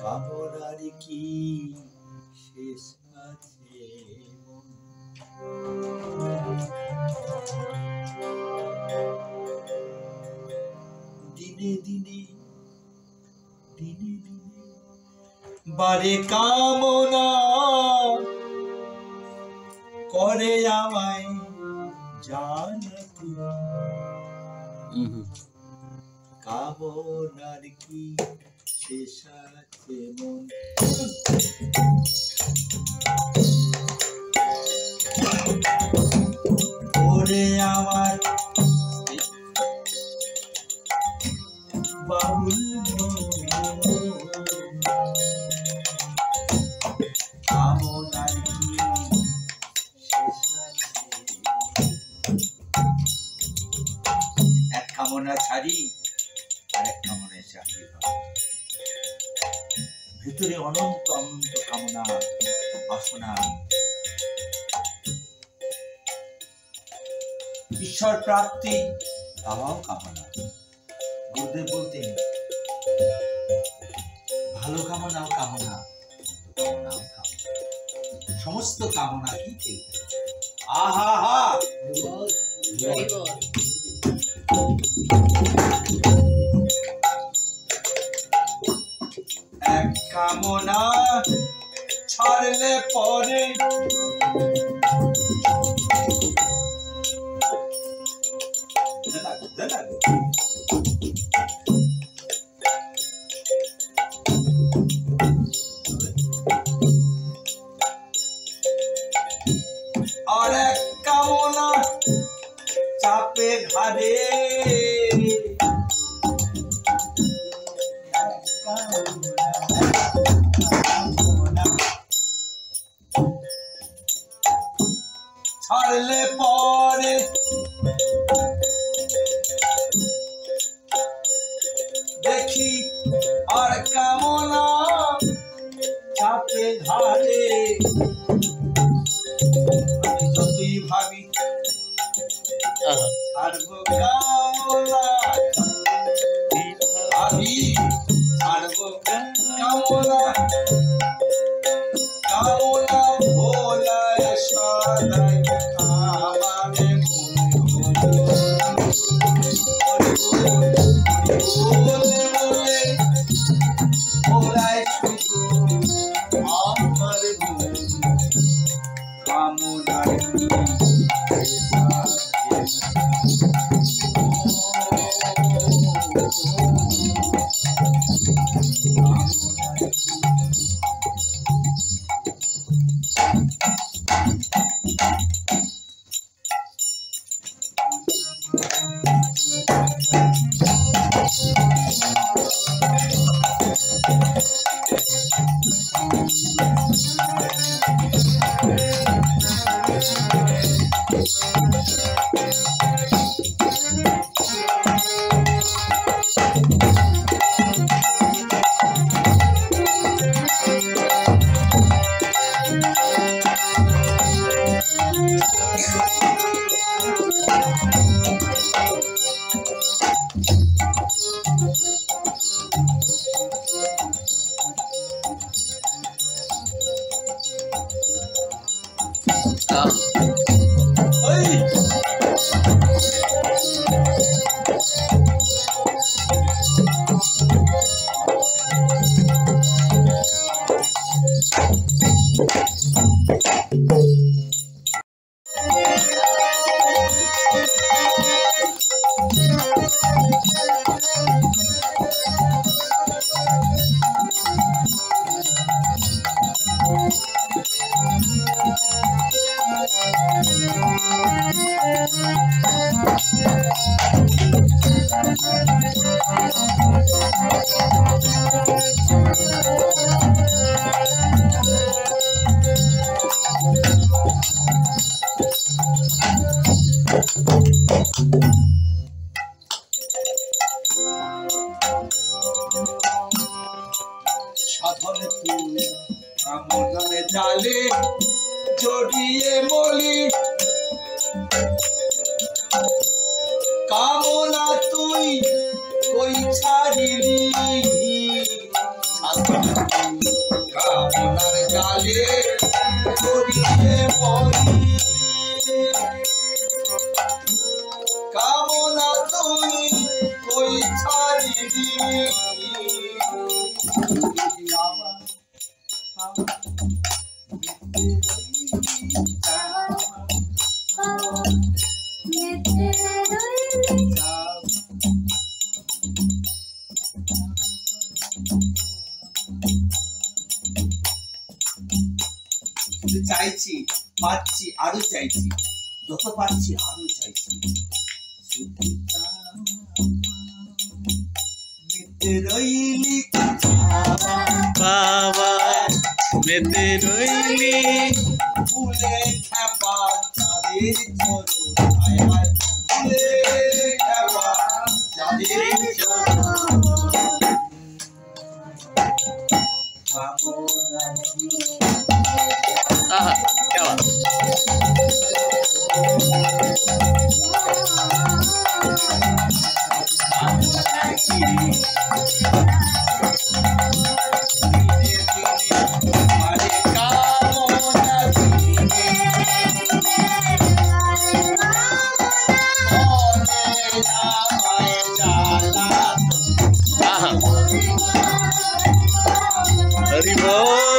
কামনার কি শেষ আছে? দিনে দিনে দিনে দিনে বারে কামনা করে আমায় জানাতে, কামনার কি শেষ আছে মন? ওরে আমার বাউল কামনার কি শেষ আছে? এক কামনা ছাড়ি আর এক কামনায় চাকরি পাবো। ভিতরে অনন্ত অনন্ত কামনা বাসনা, ঈশ্বর প্রাপ্তি তাও কামনা। গুরুদেব বলতেন ভালো কামনাও কামনা, কামনাও কামনা, সমস্ত কামনা কি কেউ আহা হা এক কামনা ছাড়লে পরে আর এক কামনা চাপে ঘাড়ে, ছাড়লে পরে দেখি আর কামনা চাপে ঘাড়ে। আমি যতই ভাবি ছাড়ব কামনা, আমি ছাড়ব কামনা, কামনা ভোলায় সদাই আমারে ভোলায় শুধু আমার কামনার কামনার জালে জড়িয়ে মলি কামনা তুই কই ছাড়িলি কামনার জালে জড়িয়ে মলি কামনা তুই কই ছাড়িলি চাইছি পাচ্ছি আরো চাইছি যত পাচ্ছি আরো চাইছি মেতে রইলি বাবা মেতে রইলি ভুলে খেপা চাঁদের চরণ হায় হায় ভুলে খেপা চাঁদের চরণ কামনা आहा क्या बात हरि बोल